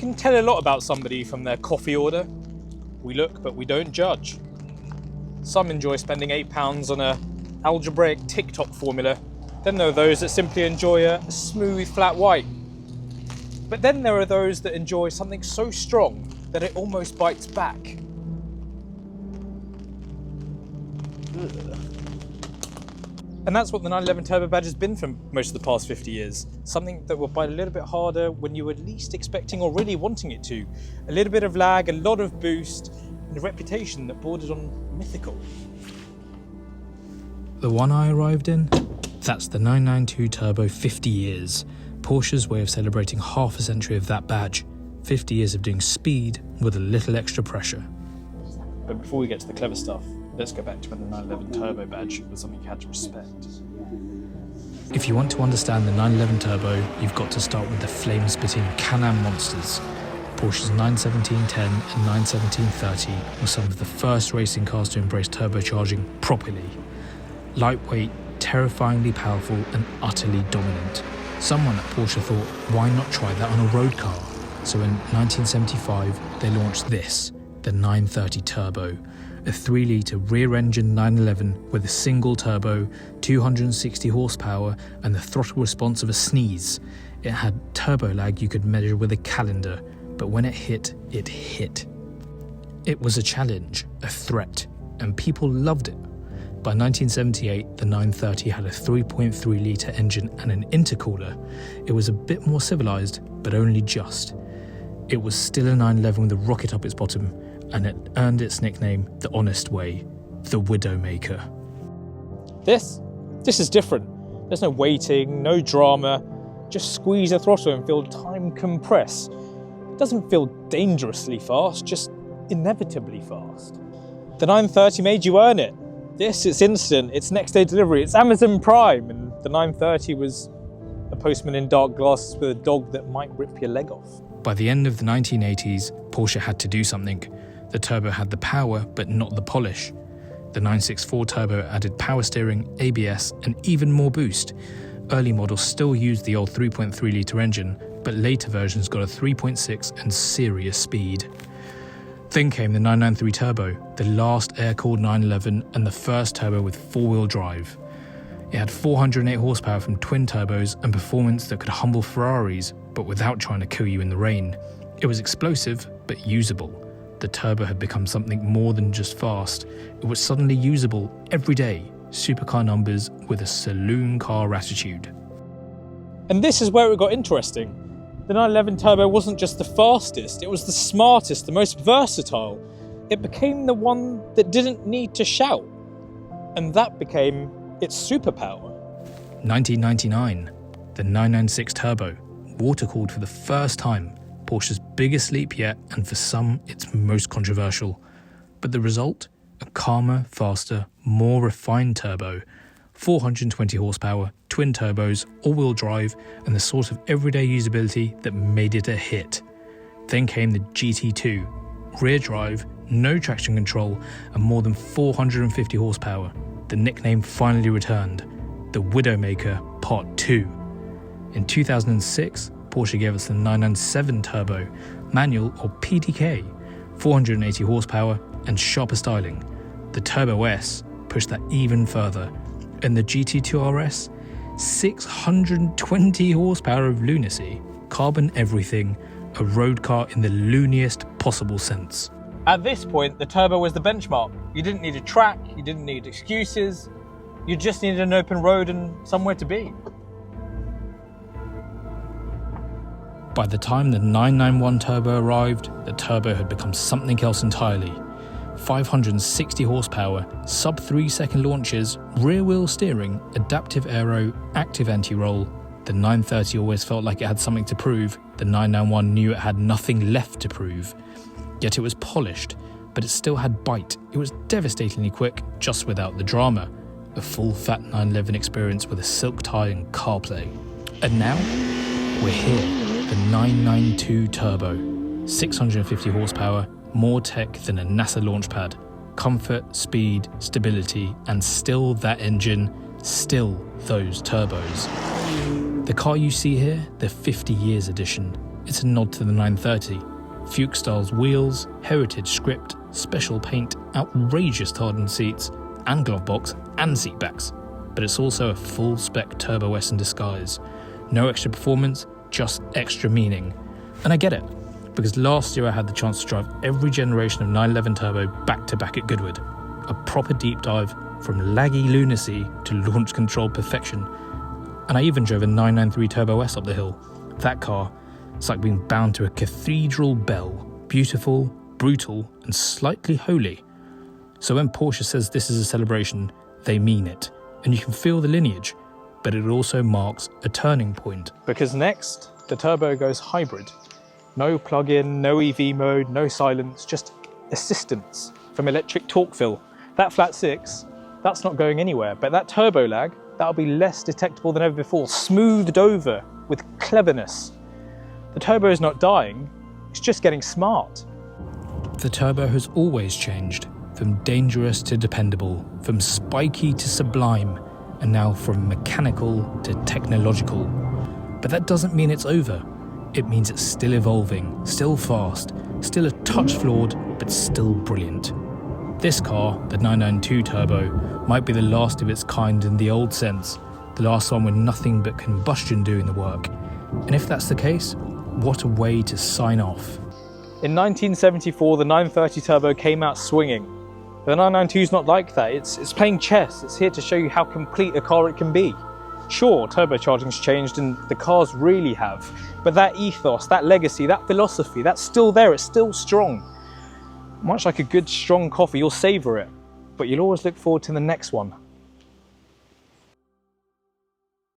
can tell a lot about somebody from their coffee order. We look, but we don't judge. Some enjoy spending £8 on a algebraic TikTok formula. Then there are those that simply enjoy a smooth, flat white. But then there are those that enjoy something so strong that it almost bites back. Ugh. And that's what the 911 Turbo badge has been for most of the past 50 years. Something that will bite a little bit harder when you were least expecting or really wanting it to. A little bit of lag, a lot of boost, and a reputation that bordered on mythical. The one I arrived in? That's the 992 Turbo 50 years. Porsche's way of celebrating half a century of that badge. 50 years of doing speed with a little extra pressure. But before we get to the clever stuff, let's go back to when the 911 Turbo badge was something you had to respect. If you want to understand the 911 Turbo, you've got to start with the flame-spitting Can-Am monsters. Porsche's 91710 and 91730 were some of the first racing cars to embrace turbocharging properly. Lightweight, terrifyingly powerful and utterly dominant. Someone at Porsche thought, why not try that on a road car? So in 1975, they launched this, the 930 Turbo, a 3-litre rear-engine 911 with a single turbo, 260 horsepower and the throttle response of a sneeze. It had turbo lag you could measure with a calendar, but when it hit, it hit. It was a challenge, a threat, and people loved it. By 1978, the 930 had a 3.3-litre engine and an intercooler. It was a bit more civilised, but only just. It was still a 911 with a rocket up its bottom, and it earned its nickname the honest way, the widowmaker. This is different. There's no waiting, no drama. Just squeeze the throttle and feel time compress. It doesn't feel dangerously fast, just inevitably fast. The 930 made you earn it. This, it's instant, it's next day delivery, it's Amazon Prime, and the 930 was a postman in dark glasses with a dog that might rip your leg off. By the end of the 1980s, Porsche had to do something. The Turbo had the power, but not the polish. The 964 Turbo added power steering, ABS, and even more boost. Early models still used the old 3.3-litre engine, but later versions got a 3.6 and serious speed. Then came the 993 Turbo, the last air-cooled 911 and the first turbo with four-wheel drive. It had 408 horsepower from twin turbos and performance that could humble Ferraris, but without trying to kill you in the rain. It was explosive, but usable. The Turbo had become something more than just fast. It was suddenly usable every day, supercar numbers with a saloon car attitude. And this is where it got interesting. The 911 Turbo wasn't just the fastest, it was the smartest, the most versatile. It became the one that didn't need to shout. And that became its superpower. 1999, the 996 Turbo, water-cooled for the first time, Porsche's biggest leap yet, and for some, its most controversial. But the result? A calmer, faster, more refined turbo. 420 horsepower, twin turbos, all-wheel drive, and the sort of everyday usability that made it a hit. Then came the GT2, rear drive, no traction control, and more than 450 horsepower. The nickname finally returned, the Widowmaker Part 2. In 2006, Porsche gave us the 997 Turbo, manual or PDK, 480 horsepower and sharper styling. The Turbo S pushed that even further. And the GT2 RS, 620 horsepower of lunacy, carbon everything, a road car in the looniest possible sense. At this point, the Turbo was the benchmark. You didn't need a track, you didn't need excuses, you just needed an open road and somewhere to be. By the time the 991 Turbo arrived, the Turbo had become something else entirely. 560 horsepower, sub-3 second launches, rear-wheel steering, adaptive aero, active anti-roll. The 930 always felt like it had something to prove. The 991 knew it had nothing left to prove. Yet it was polished, but it still had bite. It was devastatingly quick, just without the drama. A full fat 911 experience with a silk tie and CarPlay. And now, we're here. The 992 Turbo, 650 horsepower, more tech than a NASA launch pad. Comfort, speed, stability, and still that engine, still those turbos. The car you see here, the 50 years edition, it's a nod to the 930. Fuchs styles wheels, heritage script, special paint, outrageous hardened seats, and glove box and seat backs. But it's also a full-spec Turbo S in disguise. No extra performance, just extra meaning. And I get it, because last year I had the chance to drive every generation of 911 Turbo back-to-back at Goodwood. A proper deep dive from laggy lunacy to launch control perfection. And I even drove a 993 Turbo S up the hill. That car, it's like being bound to a cathedral bell. Beautiful, brutal, and slightly holy. So when Porsche says this is a celebration, they mean it. And you can feel the lineage, but it also marks a turning point. Because next, the Turbo goes hybrid. No plug-in, no EV mode, no silence, just assistance from electric torque fill. That flat six, that's not going anywhere, but that turbo lag, that'll be less detectable than ever before, smoothed over with cleverness. The Turbo is not dying, it's just getting smart. The Turbo has always changed, from dangerous to dependable, from spiky to sublime, and now from mechanical to technological. But that doesn't mean it's over. It means it's still evolving, still fast, still a touch flawed, but still brilliant. This car, the 992 Turbo, might be the last of its kind in the old sense, the last one with nothing but combustion doing the work. And if that's the case, what a way to sign off. In 1974, the 930 Turbo came out swinging. The 992 is not like that, it's playing chess, it's here to show you how complete a car it can be. Sure, turbocharging's changed and the cars really have, but that ethos, that legacy, that philosophy, that's still there, it's still strong. Much like a good strong coffee, you'll savour it, but you'll always look forward to the next one.